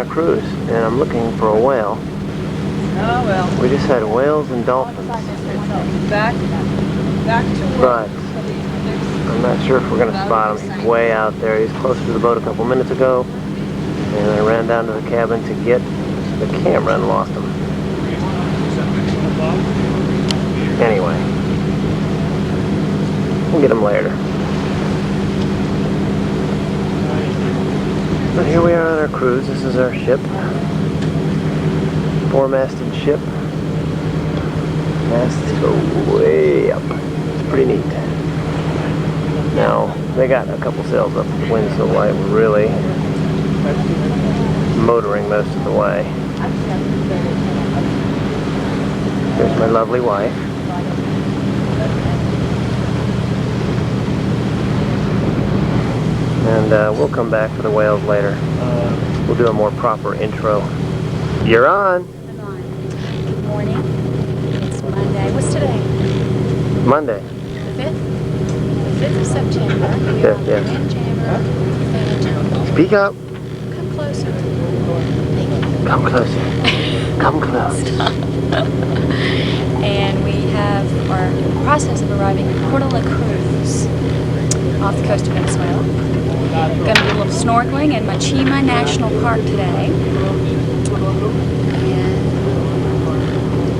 our cruise, and I'm looking for a whale. Oh well. We just had whales and dolphins. Back to work. But I'm not sure if we're going to spot him. He's way out there. He's closer to the boat a couple minutes ago, and I ran down to the cabin to get the camera and lost him. Anyway, we'll get him later. But here we are on our cruise. This is our ship. Four-masted ship. Masts go way up. It's pretty neat. Now, they got a couple sails up. The wind's so light, we're really motoring most of the way. There's my lovely wife. And we'll come back for the whales later. We'll do a more proper intro. You're on. I'm on. Good morning. It's Monday. What's today? Monday. The 5th? The 5th of September. We are on Yes. Windjammer. Speak up. Come closer. Come closer. Come close. And we are in the process of arriving at Puerto La Cruz off the coast of Venezuela. Going to do a little snorkeling in Windjammer National Park today. And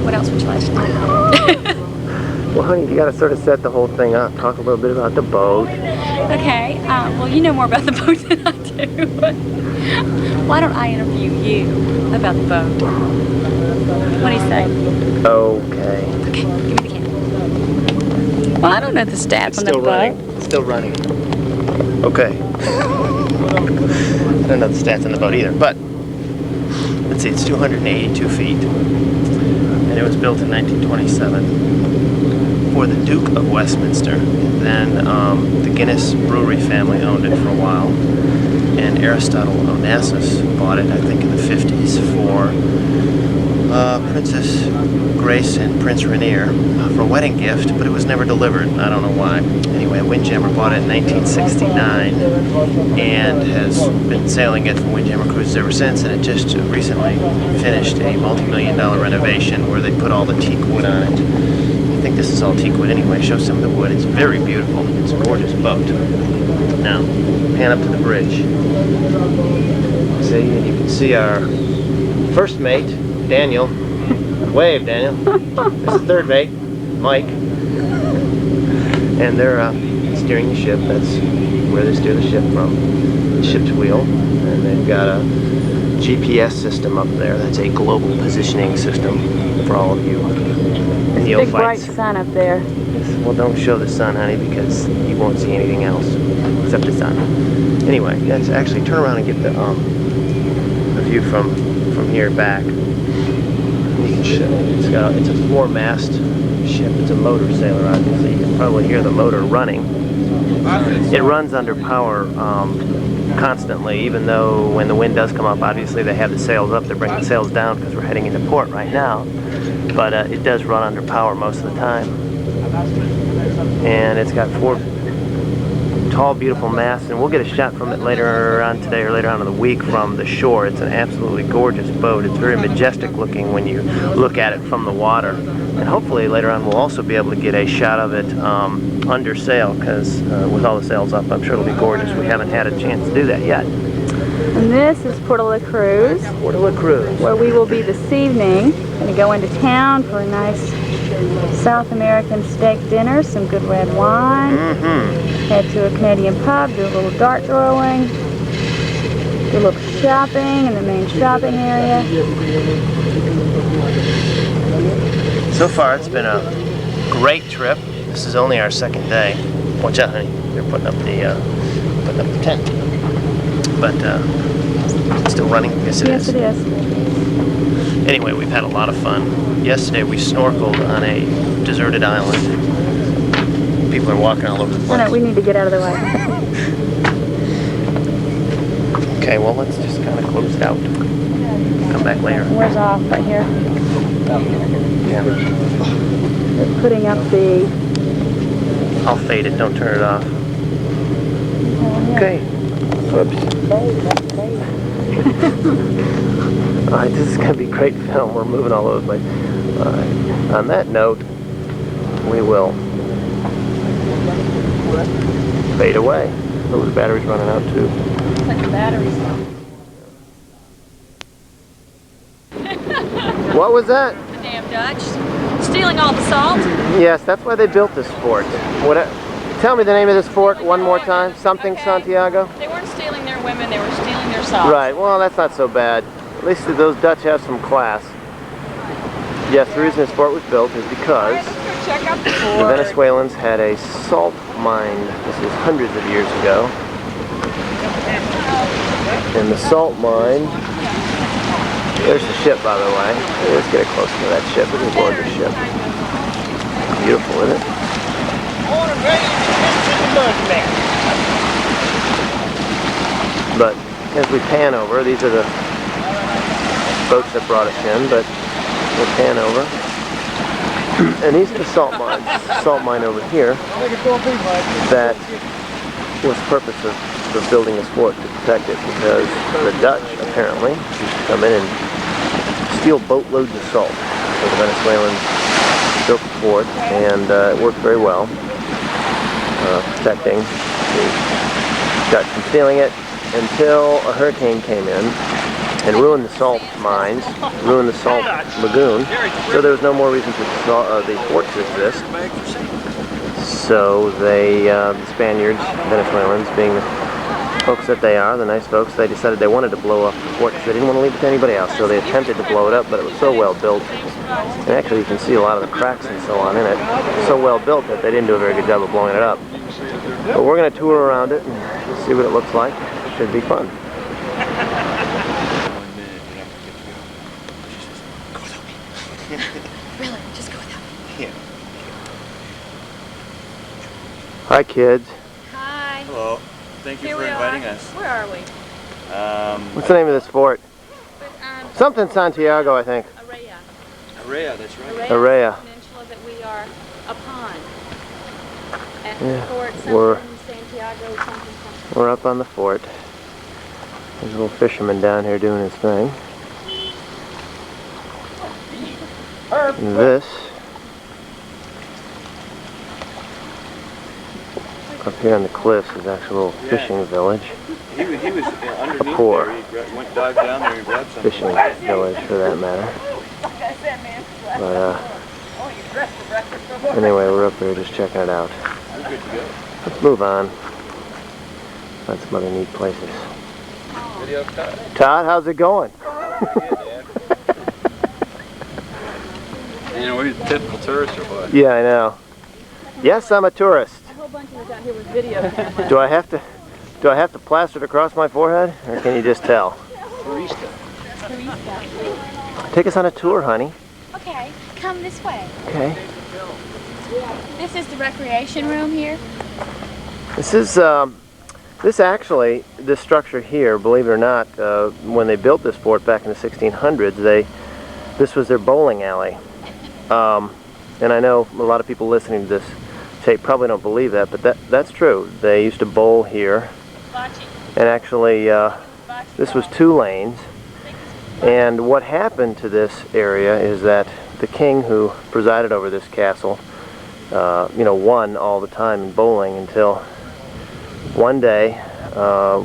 what else would you like to know? Well, honey, you got to sort of set the whole thing up. Talk a little bit about the boat. Okay, well, you know more about the boat than I do. Why don't I interview you about the boat? What do you say? Okay. Okay, give me the camera. Well, I don't know the stats on the boat. It's still running. Okay. I don't know the stats on the boat either, but let's see, it's 282 feet. And it was built in 1927 for the Duke of Westminster. Then the Guinness Brewery family owned it for a while, and Aristotle Onassis bought it, I think, in the 50s for Princess Grace and Prince Rainier for a wedding gift, but it was never delivered. I don't know why. Anyway, Windjammer bought it in 1969 and has been sailing it from Windjammer Cruises ever since, and it just recently finished a multi-million-dollar renovation where they put all the teak wood on it. I think this is all teak wood anyway. Show some of the wood. It's very beautiful. It's a gorgeous boat. Now, pan up to the bridge. See, and you can see our first mate, Daniel. Wave, Daniel. There's the third mate, Mike. And they're steering the ship. That's where they steer the ship from. The ship's wheel. And they've got a GPS system up there. That's a global positioning system for all of you neophytes. Big bright sun up there. Well, don't show the sun, honey, because you won't see anything else except the sun. Anyway, let's actually turn around and get the view from here back. You can show it's a four-mast ship. It's a motor sailor, obviously. You can probably hear the motor running. It runs under power constantly, even though when the wind does come up, obviously they have the sails up. They're bringing the sails down because we're heading into port right now. But it does run under power most of the time. And it's got four tall, beautiful masts, and we'll get a shot from it later on today or later on in the week from the shore. It's an absolutely gorgeous boat. It's very majestic looking when you look at it from the water. And hopefully later on we'll also be able to get a shot of it under sail, because with all the sails up, I'm sure it'll be gorgeous. We haven't had a chance to do that yet. And this is Puerto La Cruz, Puerto La Cruz, where we will be this evening. Going to go into town for a nice South American steak dinner, some good red wine. Head to a Canadian pub, do a little dart throwing, do a little shopping in the main shopping area. So far it's been a great trip. This is only our second day. Watch out, honey. They're putting up the tent. But it's still running? Yes, it is. Yes, it is. Anyway, we've had a lot of fun. Yesterday we snorkeled on a deserted island. People are walking all over the place. No, we need to get out of the way. Okay, well, let's just kind of close it out. Come back later. Where's off? Right here. Yeah. They're putting up the... I'll fade it. Don't turn it off. Okay. Whoops. Alright, this is going to be great film. We're moving all over the place. Alright, on that note, we will fade away. Oh, the battery's running out too. It's like the battery's gone. What was that? The damn Dutch. Stealing all the salt. Yes, that's why they built this fort. Tell me the name of this fort one more time. Something Okay. Santiago? They weren't stealing their women, they were stealing their salt. Right, well that's not so bad. At least those Dutch have some class. Yes, the reason this fort was built is because Alright, let's go check out the the fort. Venezuelans had a salt mine. This is hundreds of years ago. And the salt mine, there's the ship by the way. Let's get it close to that ship. We can board the ship. Beautiful, isn't it? But as we pan over, these are the boats that brought us in, but we'll pan over. And these are the salt mines. Salt mine over here that was the purpose of building this fort, to protect it, because the Dutch apparently used to come in and steal boatloads of salt. So the Venezuelans built the fort, and it worked very well, protecting the Dutch from stealing it, until a hurricane came in and ruined the salt mines, ruined the salt lagoon, so there was no more reason for the fort to exist. So they, the Spaniards, Venezuelans, being the folks that they are, the nice folks, they decided they wanted to blow up the fort because they didn't want to leave it to anybody else. So they attempted to blow it up, but it was so well built, and actually you can see a lot of the cracks and so on in it, so well built that they didn't do a very good job of blowing it up. But we're going to tour around it and see what it looks like. It should be fun. Really, just go without me. Hi kids. Hi. Hello. Thank you Here for we inviting are. us. Where are we? What's the name of this fort? But, Something Santiago, I think. Araya. Araya, that's right. Araya. Araya. Is the peninsula that we are upon. At Yeah, the fort, we're- something, Santiago, something. We're up on the fort. There's a little fisherman down here doing his thing. And this up here on the cliffs is actually a little fishing village. He was underneath Core. there. He went dive down there and grabbed something. Fishing village for that matter. But anyway, we're up there just checking it out. We're good to go. Let's move on. Find some other neat places. Video cut. Todd, how's it going? You know, we're typical tourists or what? Yeah, I know. Yes, I'm a tourist. A whole bunch of us out here with video cameras. Do I have to plaster it across my forehead, or can you just tell? Take us on a tour, honey. Okay, come this way. Okay. This is the recreation room here. This is this structure here, believe it or not, when they built this fort back in the 1600s, this was their bowling alley. And I know a lot of people listening to this tape probably don't believe that, but that's true. They used to bowl here, and actually this was 2 lanes. And what happened to this area is that the king who presided over this castle, won all the time in bowling until one day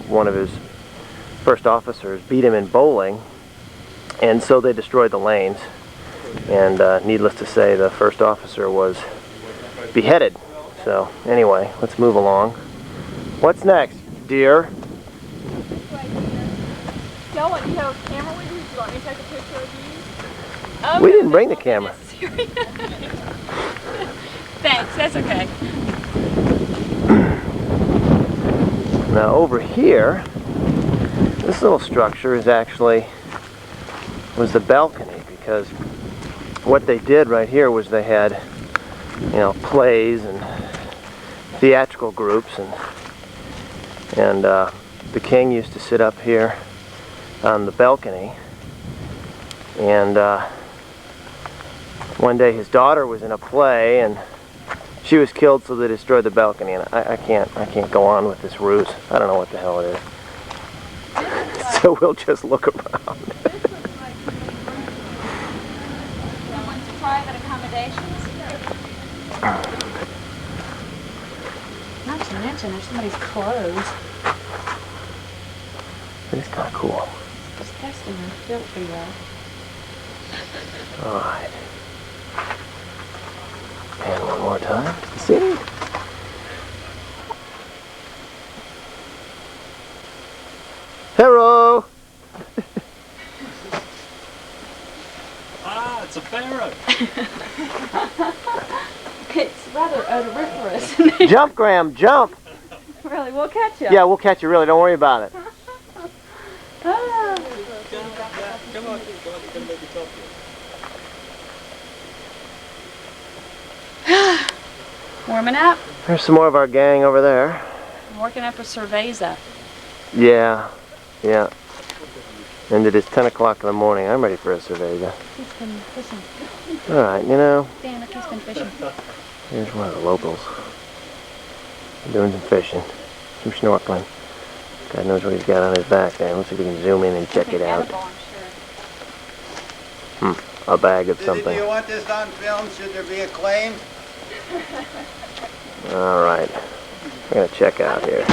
one of his first officers beat him in bowling, and so they destroyed the lanes. And needless to say, the first officer was beheaded. So anyway, let's move along. What's next, dear? Y'all, what, you have a camera with you? Do you want me to take a picture of you? Oh, We no, didn't bring the that's camera. not necessary. Thanks, that's okay. Now over here, this little structure was the balcony, because what they did right here was they had, plays and theatrical groups, and the king used to sit up here on the balcony, and one day his daughter was in a play and she was killed, so they destroyed the balcony. And I can't go on with this ruse. I don't know what the hell it is. So we'll just look around. Private accommodations. Not to mention, there's somebody's clothes. It's kind of cool. Disgusting and filthy, though. Alright. And one more time. See? Hello! Ah, it's a pharaoh. It's rather odoriferous. Jump, Graham, jump! Really, we'll catch you. Yeah, we'll catch you, really. Don't worry about it. Ah. Come on, come make it talk to you. Warming up. There's some more of our gang over there. I'm working up a cerveza. Yeah, yeah. And it is 10 o'clock in the morning. I'm ready for a cerveza. He's been fishing. Alright, you know, Dan, look, he's been fishing. here's one of the locals. Doing some fishing, some snorkeling. God knows what he's got on his back there. Let's see if we can zoom in and check it out. Edible, I'm sure. A bag of Do something. you want this on film? Should there be a claim? Alright, we're gonna check out here.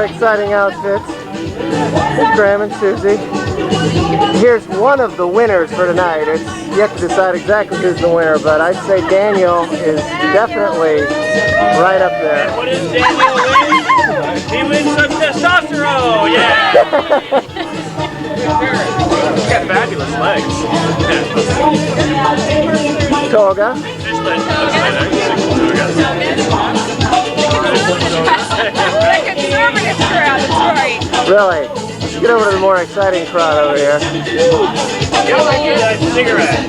Exciting outfits. Graham and Susie. Here's one of the winners for tonight. It's yet to decide exactly who's the winner, but I'd say Daniel is definitely right up there. What does Daniel win? He wins some testosterone, yeah! He's got fabulous legs. Toga. The conservative crowd, that's right. Really? Let's get over to the more exciting crowd over here. Cigarette.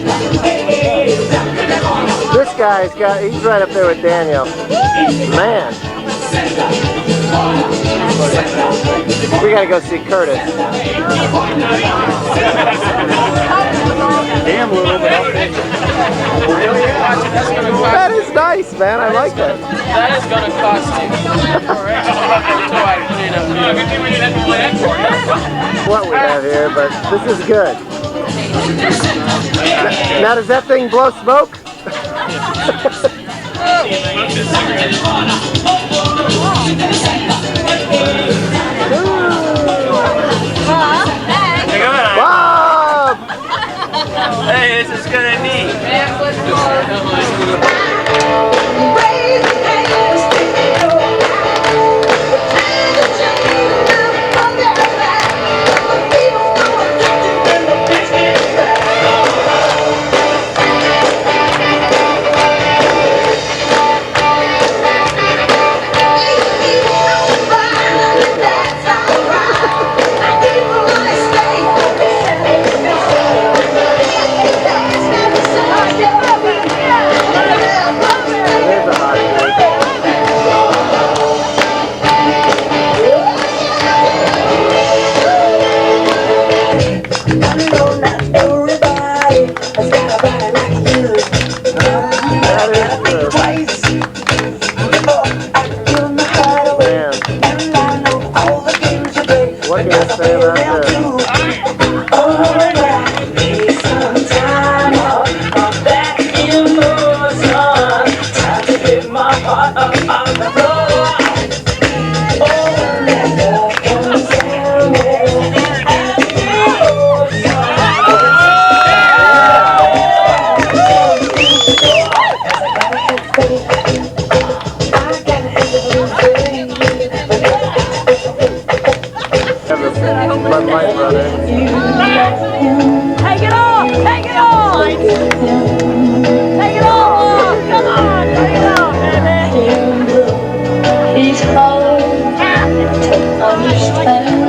This guy's he's right up there with Daniel. Man. We gotta go see Curtis. Damn little bit. That is nice, man. I like that. That is going to cost you. What we have here, but this is good. Now does that thing blow smoke? Bob! Hey, this is kind of neat. What can I say about this? Bud Light, brother. Take it off! Take it off! Take it off! Come on! Take it off, baby! It's hard to understand.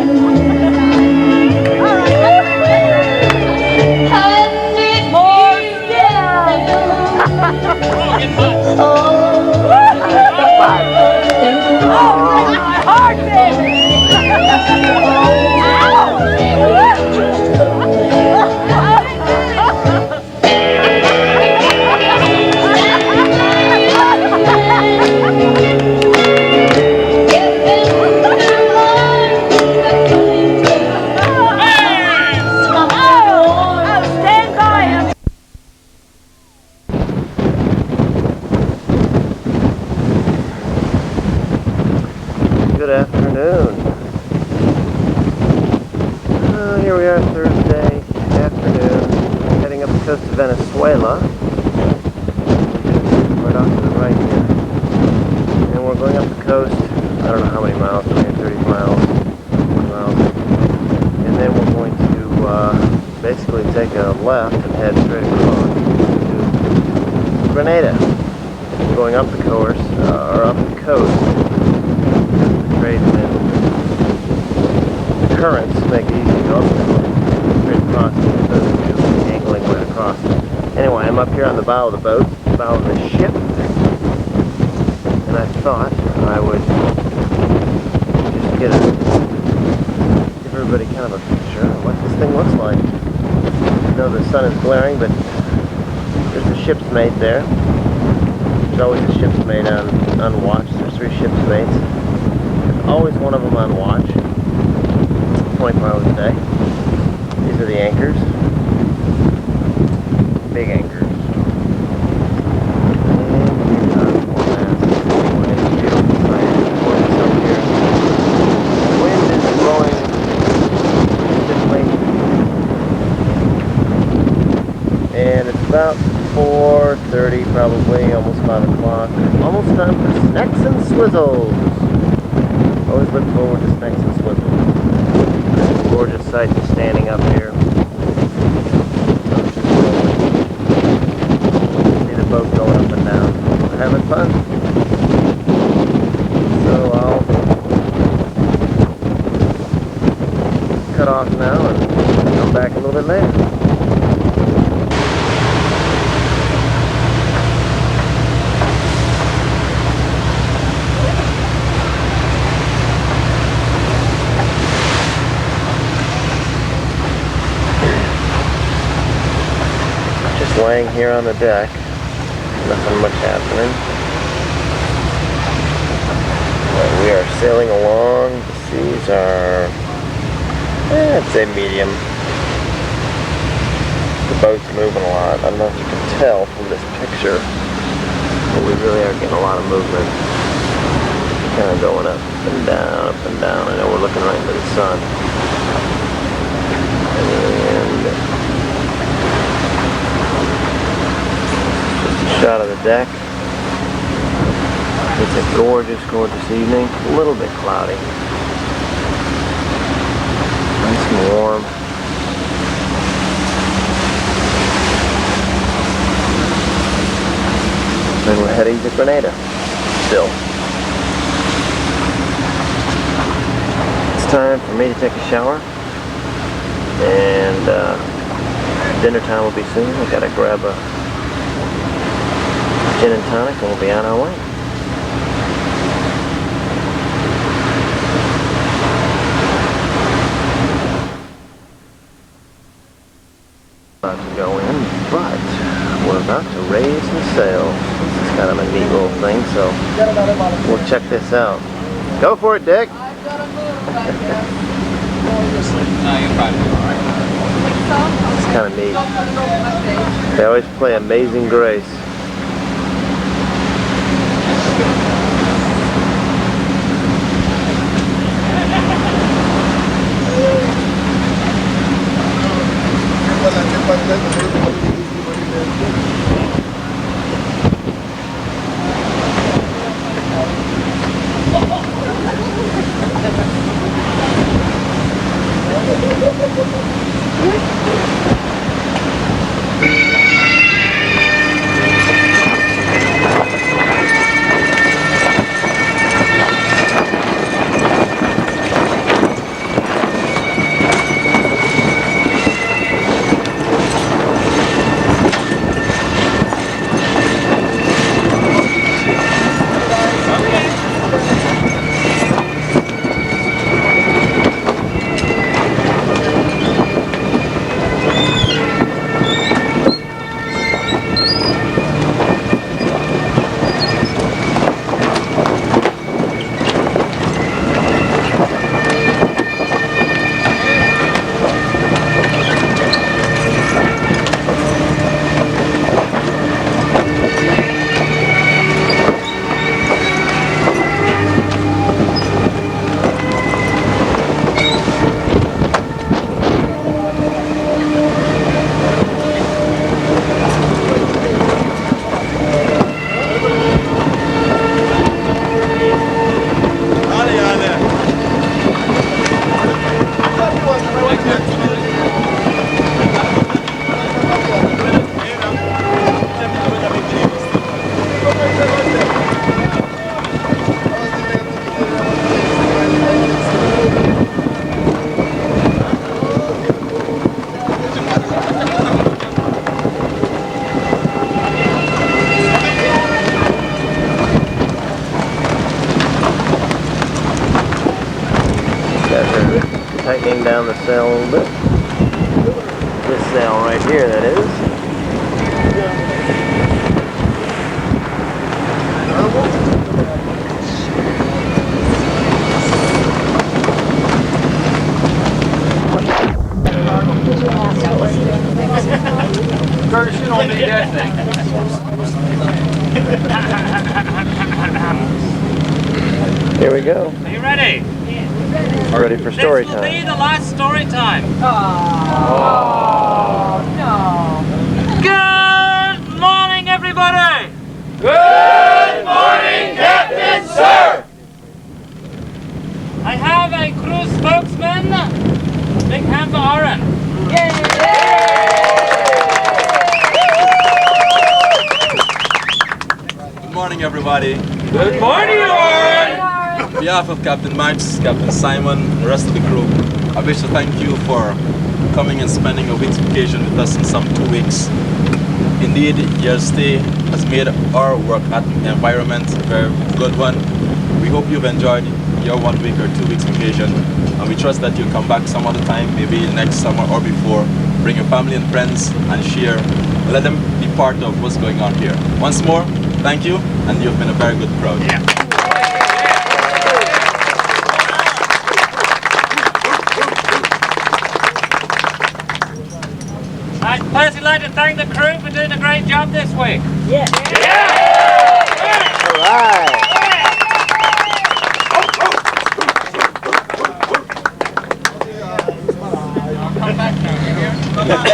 take a left and head straight across to Grenada. Going up the course, or up the coast, the trade wind currents make it easy to go up the coast, straight across instead of angling right across. Anyway, I'm up here on the bow of the boat, bow of the ship, and I thought I would just give everybody kind of a picture of what this thing looks like. I know the sun is glaring, but there's a ship's mate there. There's always a ship's mate on watch. There's 3 ship's mates. There's always one of them on watch, 24 hours a day. These are the anchors. Big anchors. About 4:30, probably, almost 5 o'clock. Almost time for snacks and swizzles. Always look forward to snacks and swizzles. Gorgeous sight just standing up here. See the boat going up and down. We're having fun. So I'll cut off now and come back a little bit later. Laying here on the deck, nothing much happening. But we are sailing along. The seas are, I'd say medium. The boat's moving a lot. I don't know if you can tell from this picture, but we really are getting a lot of movement. Kind of going up and down, up and down. I know we're looking right into the sun. And shot of the deck. It's a gorgeous, gorgeous evening. A little bit cloudy. Nice and warm. And we're heading to Grenada. Still. It's time for me to take a shower. And dinner time will be soon. I gotta grab a gin and tonic and we'll be on our way. About to go in, but we're about to raise the sail. This is kind of a neat little thing, so we'll check this out. Go for it, Dick! It's kind of neat. They always play Amazing Grace. tightening down the sail a little bit. This sail right here, that is. Curtis, you don't need that thing. Here we go. Are you ready? Ready for story This will be time. the last story time. Oh, no. Good morning, everybody. Good morning, Captain, sir. I have a crew spokesman. Big hand for Aaron. Good morning, everybody. Good morning, Aaron. On behalf of Captain Max, Captain Simon, and the rest of the crew, I wish to thank you for coming and spending a week's vacation with us in some 2 weeks. Indeed, your stay has made our work at environment a very good one. We hope you've enjoyed your 1 week or 2 weeks vacation, and we trust that you'll come back some other time, maybe next summer or before. Bring your family and friends and share. Let them be part of what's going on here. Once more, thank you, and you've been a very good crowd. Yeah. I'd personally like to thank the crew for doing a great job this week. All right. Come back now, you hear? Come back.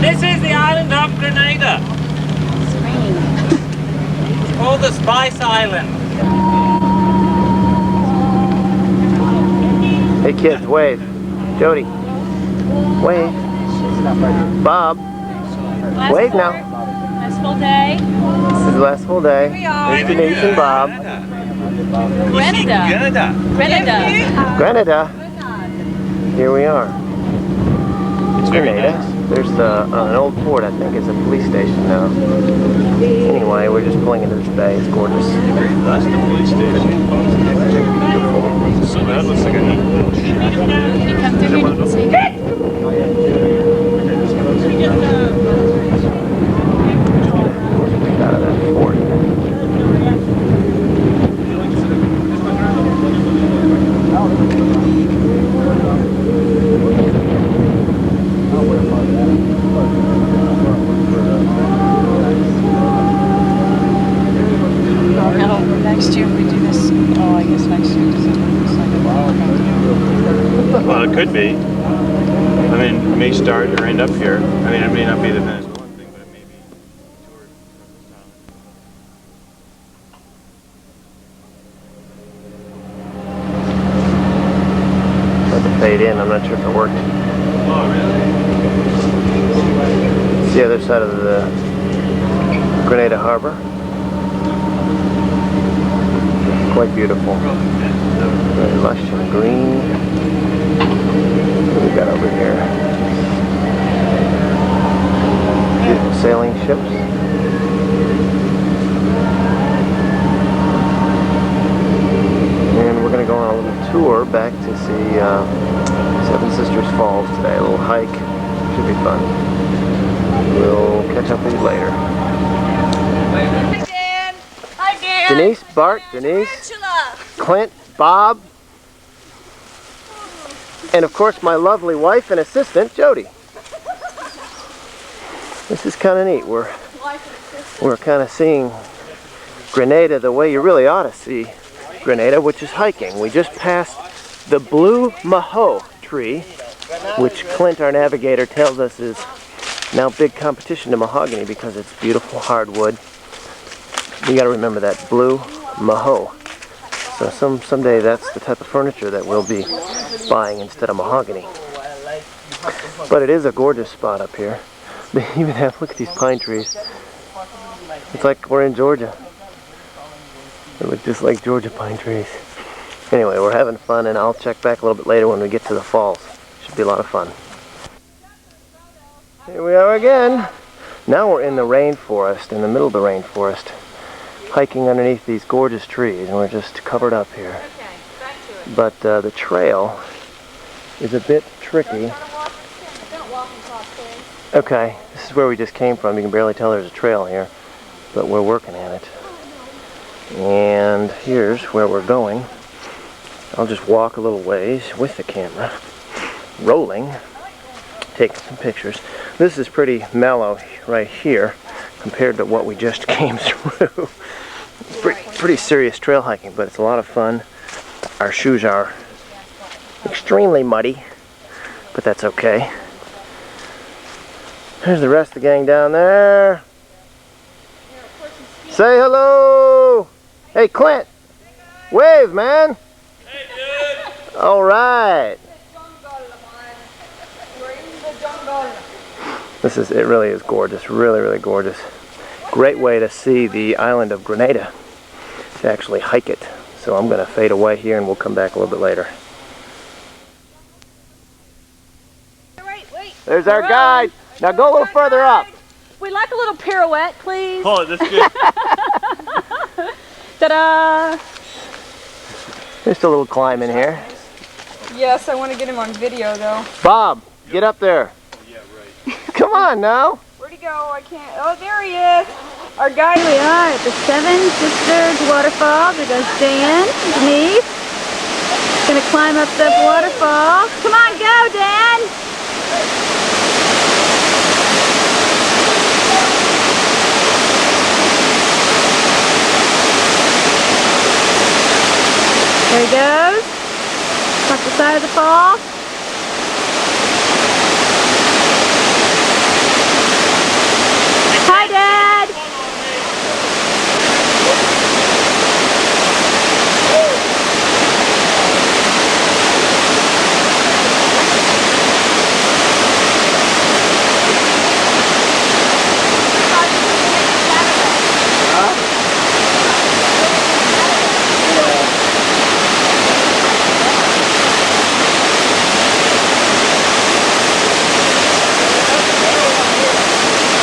This is the island of Grenada. It's called the Spice Island. Hey kids, wave. Jody, wave. Bob, wave now. Last full day. This is the last full day. we are. There's Denise and Bob. Grenada. Grenada. Here we are. It's Grenada. There's an old port, I think. It's a police station now. Anyway, we're just pulling into this bay. It's gorgeous. That's the police station. Beautiful. So that looks like a neat little Can you come through here and you can say that? Out of that fort. Next year we do this. Oh, I guess next year does it looks like a Well, it could be. I mean, it may start or end up here. I mean, it may not be the Venezuelan thing, but it may be toured from Let it fade in. I'm not sure if it worked. Oh, really? It's the other side of the Grenada Harbor. Quite beautiful. Very lush and green. What we got over here? Beautiful sailing ships. And we're going to go on a little tour back to see Seven Sisters Falls today. A little hike. Should be fun. We'll catch up with you later. Hi, Dan. Denise, Bart, Denise, Clint, Bob, and of course my lovely wife and assistant, Jody. This is kind of neat. We're kind of seeing Grenada the way you really ought to see Grenada, which is hiking. We just passed the blue maho tree, which Clint, our navigator, tells us is now big competition to mahogany because it's beautiful hardwood. You got to remember that blue maho. So someday that's the type of furniture that we'll be buying instead of mahogany. But it is a gorgeous spot up here. They even have, look at these pine trees. It's like we're in Georgia. They look just like Georgia pine trees. Anyway, we're having fun, and I'll check back a little bit later when we get to the falls. Should be a lot of fun. Here we are again. Now we're in the rainforest, in the middle of the rainforest, hiking underneath these gorgeous trees, and we're just covered up here. But the trail is a bit tricky. Okay, this is where we just came from. You can barely tell there's a trail here, but we're working at it. And here's where we're going. I'll just walk a little ways with the camera, rolling, taking some pictures. This is pretty mellow right here compared to what we just came through. Pretty serious trail hiking, but it's a lot of fun. Our shoes are extremely muddy, but that's okay. There's the rest of the gang down there. Say hello! Hey Clint! Wave, man! Hey, dude! Alright! It really is gorgeous, really gorgeous. Great way to see the island of Grenada, to actually hike it. So I'm going to fade away here and we'll come back a little bit later. There's our guide. Now go a little further up. We'd like a little pirouette, please. Oh, that's good. Ta-da! Just a little climb in here. Yes, I want to get him on video, though. Bob, get up there. Come on now. Where'd he go? I can't. Oh, there he is. Our guide. Here we are at the Seven Sisters Waterfall. There goes Dan, Denise. Gonna climb up the waterfall. Come on, go, Dan. There he goes. Up the side of the fall. Hi, Dad.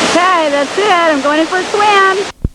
Okay, that's it. I'm going in for a swim.